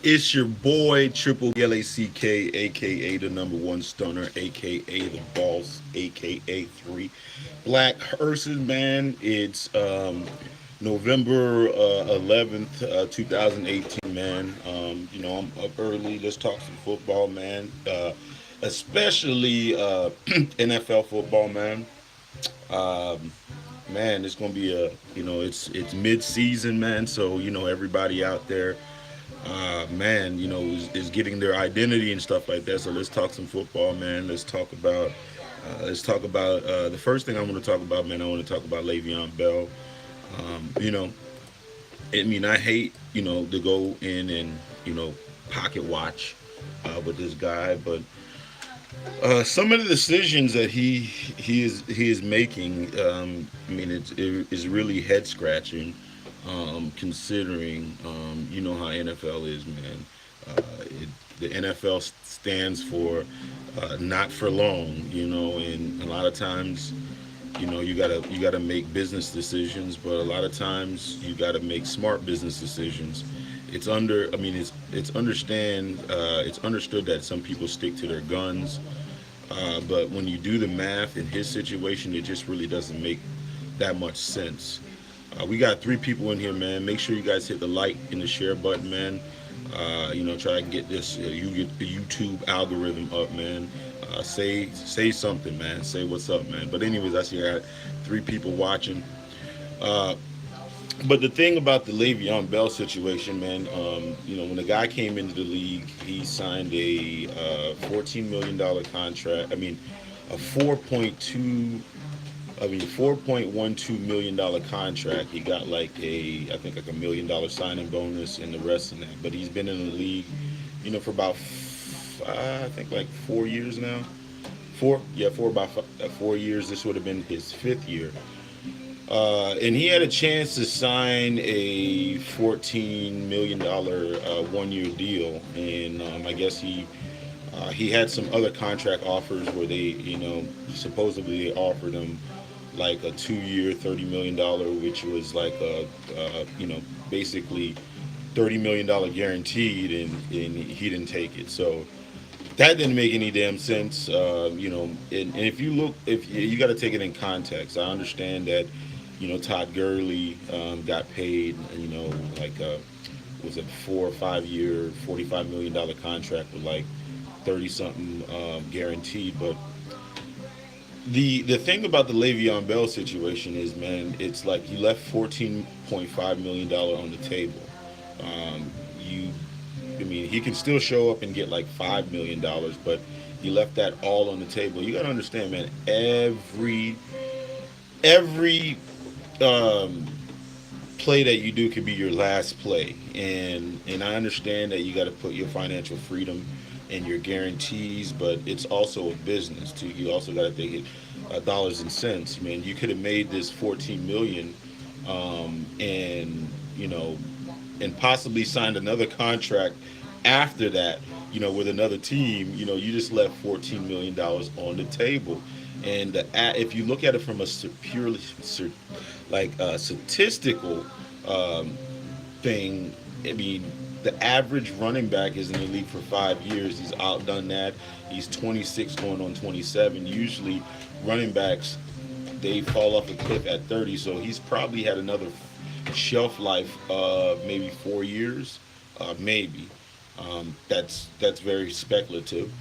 It's your boy Triple Lack, aka the number one stunner, aka the boss, aka three black hearses. Man, it's November 11th, 2018. Man, I'm up early. Let's talk some football, man. Especially NFL football, man. Um, Man, it's gonna be it's mid season, man. So everybody out there man, is getting their identity and stuff like that. So let's talk some football, man. Let's talk about the first thing I want to talk about, man. I want to talk about Le'Veon Bell. You know, I mean, I hate to go in and pocket watch with this guy, but some of the decisions that he is making, I mean, it is really head scratching. Considering you know how NFL is, man. The NFL stands for not for long, and a lot of times, you gotta make business decisions, but a lot of times you gotta make smart business decisions. I mean, it's understood that some people stick to their guns, but when you do the math in his situation, it just really doesn't make that much sense. We got three people in here, man. Make sure you guys hit the like and the share button, man. Try to get this you get the YouTube algorithm up, man. Say something, man. Say what's up, man. But anyways, I see I got three people watching. Uh, but the thing about the Le'Veon Bell situation, man, when the guy came into the league, he signed a $14 million contract. I mean, a 4.12 million dollar contract. He got I think like $1 million signing bonus and the rest of that. But he's been in the league, for about I think like 4 years now. For about 4 years. This would have been his fifth year. And he had a chance to sign a $14 million 1 year deal, and I guess he had some other contract offers where they, supposedly they offered him like a 2 year, $30 million, which was like basically $30 million guaranteed, and he didn't take it. So that didn't make any damn sense. And if you look, if you got to take it in context, I understand that, Todd Gurley got paid, like was it 4 or 5 year, $45 million contract with like 30 something guaranteed. But the thing about the Le'Veon Bell situation is, man, it's like he left $14.5 million on the table. You I mean, he can still show up and get like $5 million, but he left that all on the table. You got to understand, man. Every um, play that you do could be your last play, and I understand that you got to put your financial freedom and your guarantees, but it's also a business too. You also got to think it dollars and cents. Man, you could have made this 14 million, and and possibly signed another contract after that, with another team. You just left $14 million on the table. And if you look at it from a purely like statistical um, thing, I mean, the average running back is in the league for 5 years. He's outdone that. He's 26 going on 27. Usually, running backs, they fall off a cliff at 30. So he's probably had another shelf life of maybe 4 years, maybe. That's very speculative.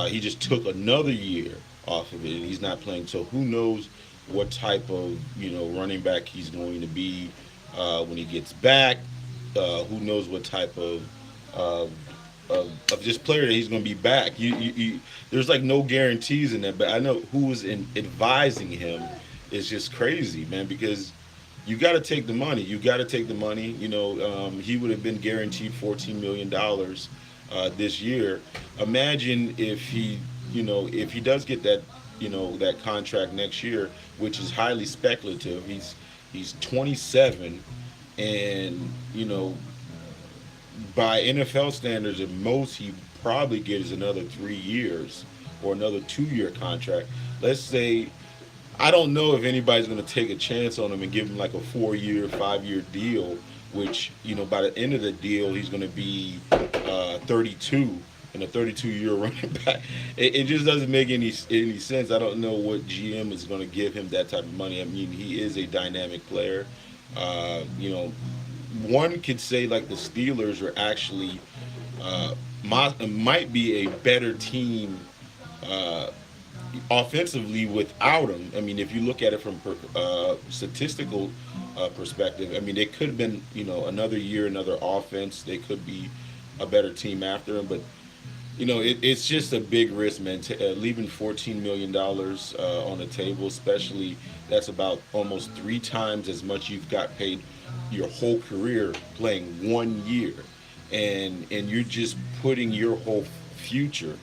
He just took another year off of it, and he's not playing. So who knows what type of running back he's going to be when he gets back? Who knows what type uh, of just player that he's going to be back? There's like no guarantees in that, but I know who was advising him is just crazy, man, because you got to take the money. You got to take the money. He would have been guaranteed $14 million this year. Imagine if he does get that contract next year, which is highly speculative. He's 27, and by NFL standards, at most he probably gets another 3 years or another 2 year contract. Let's say, I don't know if anybody's going to take a chance on him and give him like a 4 year, 5 year deal, which, by the end of the deal, he's going to be 32 and a 32-year running back. It just doesn't make any sense. I don't know what GM is going to give him that type of money. I mean, he is a dynamic player. You know, one could say like the Steelers are actually might be a better team uh, offensively without him. I mean, if you look at it from statistical perspective, I mean, they could have been, you know, another year, another offense. They could be a better team after him, but you know, it's just a big risk, man. Leaving $14 million on the table, especially that's about almost three times as much you've got paid your whole career playing 1 year, and you're just putting your whole future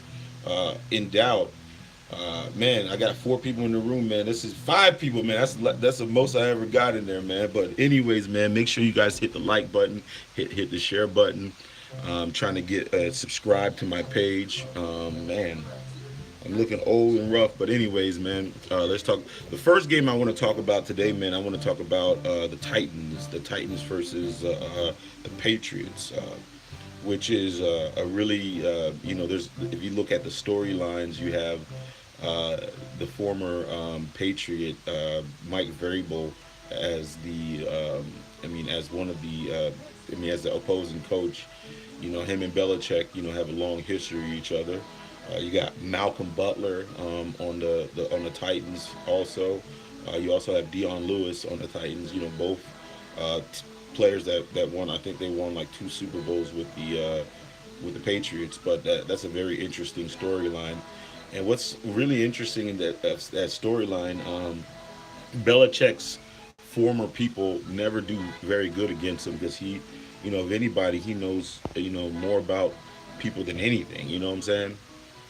in doubt. Man, I got four people in the room, man. This is five people, man. That's the most I ever got in there, man. But anyways, man, make sure you guys hit the like button, hit the share button. Trying to get subscribe to my page. Man, I'm looking old and rough, but anyways, man, let's talk. The first game I want to talk about today, man, I want to talk about the Titans versus the Patriots, which is a really, you know, there's if you look at the storylines, you have the former Patriot Mike Vrabel as I mean, as one of I mean, as the opposing coach. You know, him and Belichick, you know, have a long history of each other. You got Malcolm Butler on on the Titans also. You also have Dion Lewis on the Titans. You know, both players that won. I think they won like two Super Bowls with the Patriots. But that's a very interesting storyline. And what's really interesting in that storyline, Belichick's former people never do very good against him because he, you know, if anybody, he knows, you know, more about people than anything. You know what I'm saying?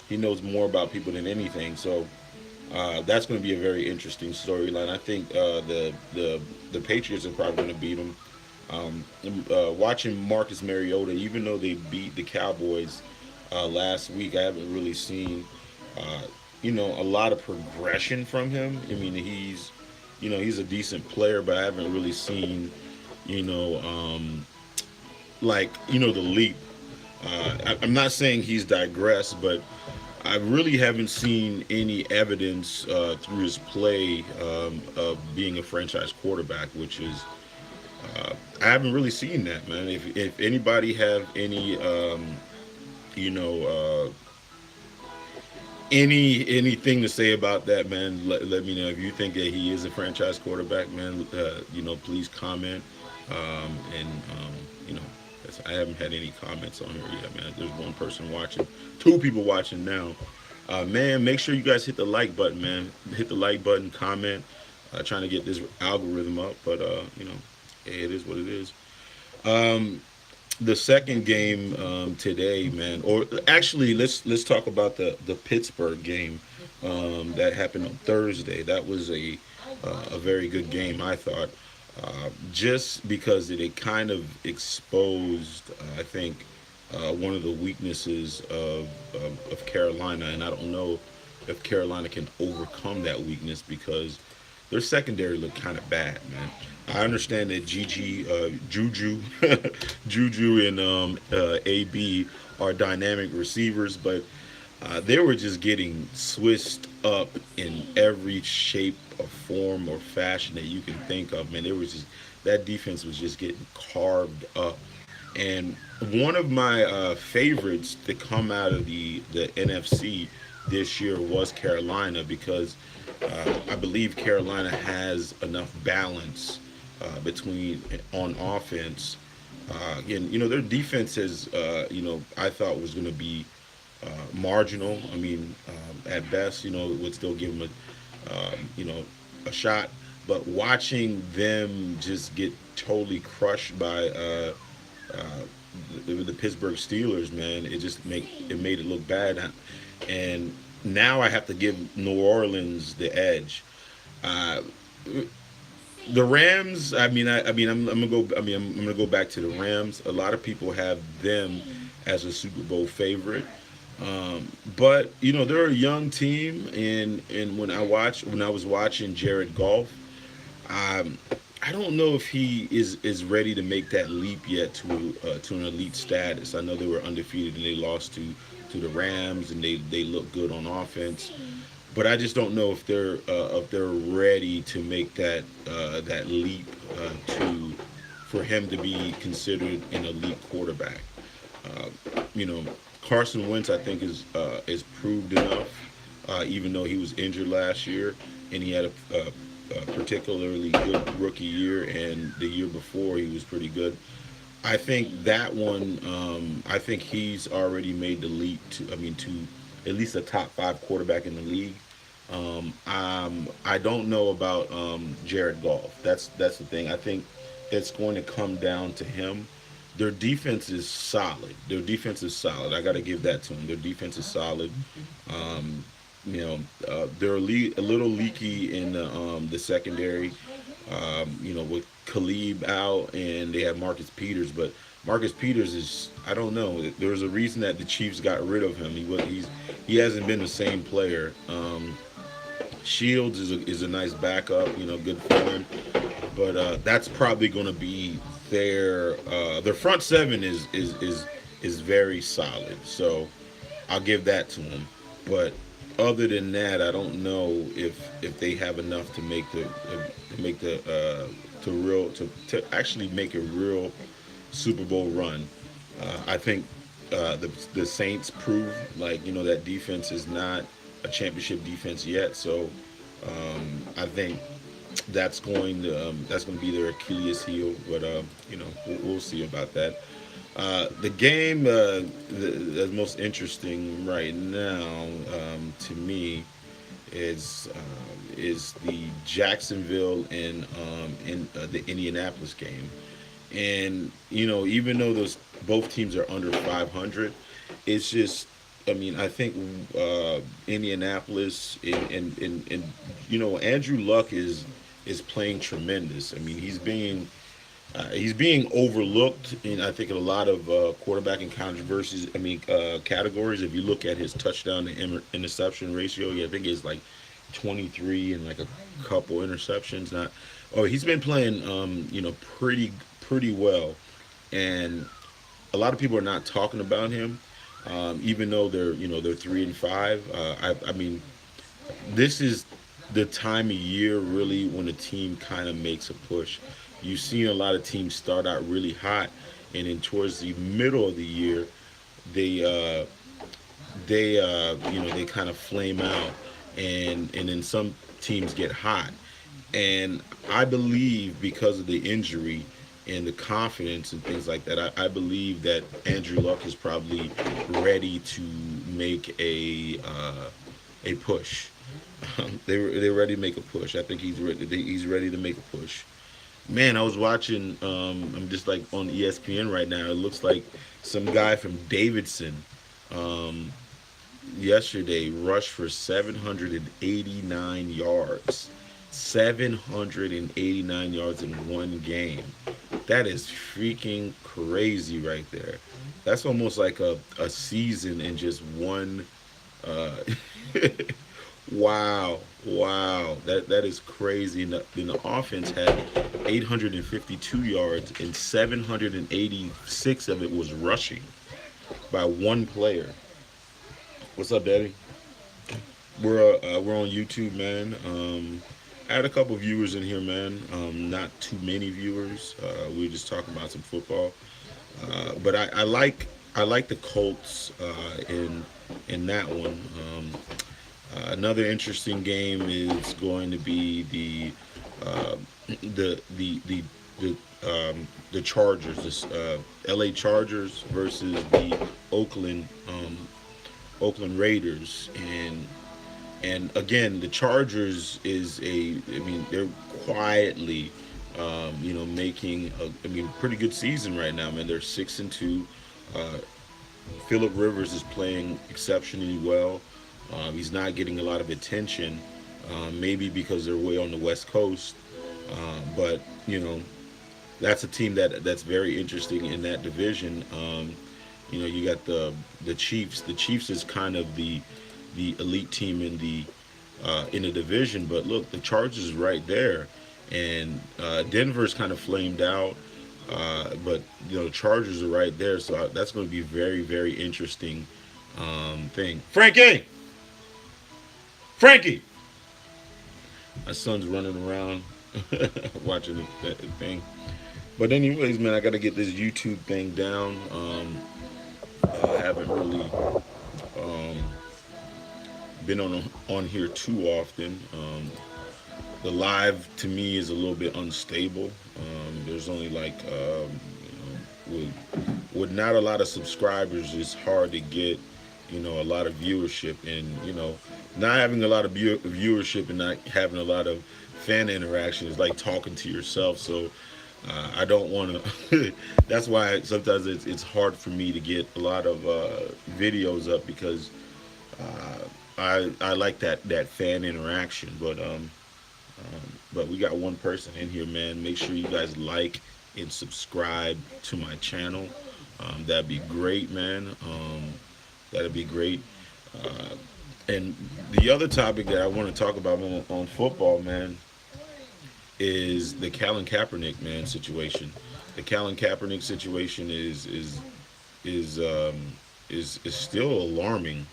He knows more about people than anything. So that's going to be a very interesting storyline. I think the Patriots are probably going to beat them. Watching Marcus Mariota, even though they beat the Cowboys last week, I haven't really seen, uh, you know, a lot of progression from him. I mean, you know, he's a decent player, but I haven't really seen, you know, like, you know, the leap. I'm not saying he's digressed, but I really haven't seen any evidence through his play of being a franchise quarterback, which is I haven't really seen that, man. If anybody have any you know anything to say about that, man, let me know. If you think that he is a franchise quarterback, man, you know, please comment. And you know, I haven't had any comments on here yet, man. There's one person watching, two people watching now. Man, make sure you guys hit the like button, man. Hit the like button, comment. Trying to get this algorithm up, but you know, it is what it is. Um, the second game today, man, or actually, let's talk about the Pittsburgh game that happened on Thursday. That was a very good game, I thought, just because it kind of exposed, I think, one of the weaknesses of Carolina, and I don't know if Carolina can overcome that weakness because their secondary looked kind of bad, man. I understand that Juju, Juju, and AB are dynamic receivers, but they were just getting switched up in every shape or form or fashion that you can think of. Man, it was just that defense was just getting carved up. And one of my favorites to come out of the NFC this year was Carolina because I believe Carolina has enough balance between on offense. And you know their defense is, you know, I thought was going to be marginal. I mean, at best, you know, it would still give them you know, a shot. But watching them just get totally crushed by uh, the Pittsburgh Steelers, man, it made it look bad. And now I have to give New Orleans the edge. Uh, the Rams. I'm gonna go. I'm gonna go back to the Rams. A lot of people have them as a Super Bowl favorite. But you know they're a young team, and when I was watching Jared Goff, um, I don't know if he is ready to make that leap yet to an elite status. I know they were undefeated and they lost to the Rams, and they look good on offense, but I just don't know if they're ready to make that leap to for him to be considered an elite quarterback. You know, Carson Wentz I think is proved enough, even though he was injured last year and he had a particularly good rookie year, and the year before he was pretty good. I think that one. I think he's already made the leap to. I mean, to at least a top five quarterback in the league. I don't know about Jared Goff. That's the thing. I think it's going to come down to him. Their defense is solid. Their defense is solid. I got to give that to them. Their defense is solid. Um, they're a little leaky in the secondary. With Khalib out, and they have Marcus Peters, but Marcus Peters is, I don't know. There's a reason that the Chiefs got rid of him. He hasn't been the same player. Shields is a nice backup, good for him, but that's probably going to be their front seven is very solid. So I'll give that to them. But other than that, I don't know if they have enough to actually make a real Super Bowl run. I think the Saints prove, like, that defense is not a championship defense yet. So I think that's going to be their Achilles heel. But we'll see about that. The game that's most interesting right now, to me, is the Jacksonville and the Indianapolis game. And even though those both teams are under 500, it's just, I mean, I think Indianapolis and Andrew Luck is playing tremendous. I mean, he's being overlooked in, I think, in a lot of quarterbacking controversies. I mean, categories. If you look at his touchdown to interception ratio, yeah, I think it's like 23 and like a couple interceptions. Not, oh, he's been playing, pretty well, and a lot of people are not talking about him, even though they're 3-5. I mean, this is the time of year really when a team kind of makes a push. You've seen a lot of teams start out really hot, and then towards the middle of the year, they they kind of flame out, and then some teams get hot. And I believe because of the injury and the confidence and things like that, I believe that Andrew Luck is probably ready to make a push. They're ready to make a push. I think he's ready to make a push. Man, I was watching. I'm just like on ESPN right now. It looks like some guy from Davidson um, yesterday rushed for 789 yards. 789 yards in one game. That is freaking crazy right there. That's almost like a season in just one. Uh, wow, wow, that is crazy. And the offense had 852 yards, and 786 of it was rushing by one player. What's up, Daddy? We're on YouTube, man. I had a couple viewers in here, man. Not too many viewers. We were just talking about some football, but I like the Colts in that one. Another interesting game is going to be uh, the Chargers, this L.A. Chargers versus the Oakland Raiders, and again, the Chargers I mean, they're quietly, making pretty good season right now, man. They're 6-2. Uh, Philip Rivers is playing exceptionally well. He's not getting a lot of attention, maybe because they're way on the West Coast. But that's a team that's very interesting in that division. You got the Chiefs. The Chiefs is kind of the elite team in the division. But look, the Chargers is right there, and Denver's kind of flamed out. But the Chargers are right there, so that's going to be very, very interesting thing. Frankie, my son's running around watching the thing. But anyways, man, I got to get this YouTube thing down. I haven't really um, been on here too often. The live to me is a little bit unstable. There's only like with not a lot of subscribers, it's hard to get a lot of viewership, and not having a lot of viewership and not having a lot of fan interaction is like talking to yourself. So I don't want to. That's why sometimes it's hard for me to get a lot of videos up because I like that fan interaction. But we got one person in here, man. Make sure you guys like and subscribe to my channel. That'd be great, man. That'd be great. Uh, and the other topic that I want to talk about on football, man, is the Colin Kaepernick situation. The Colin Kaepernick situation is is still alarming.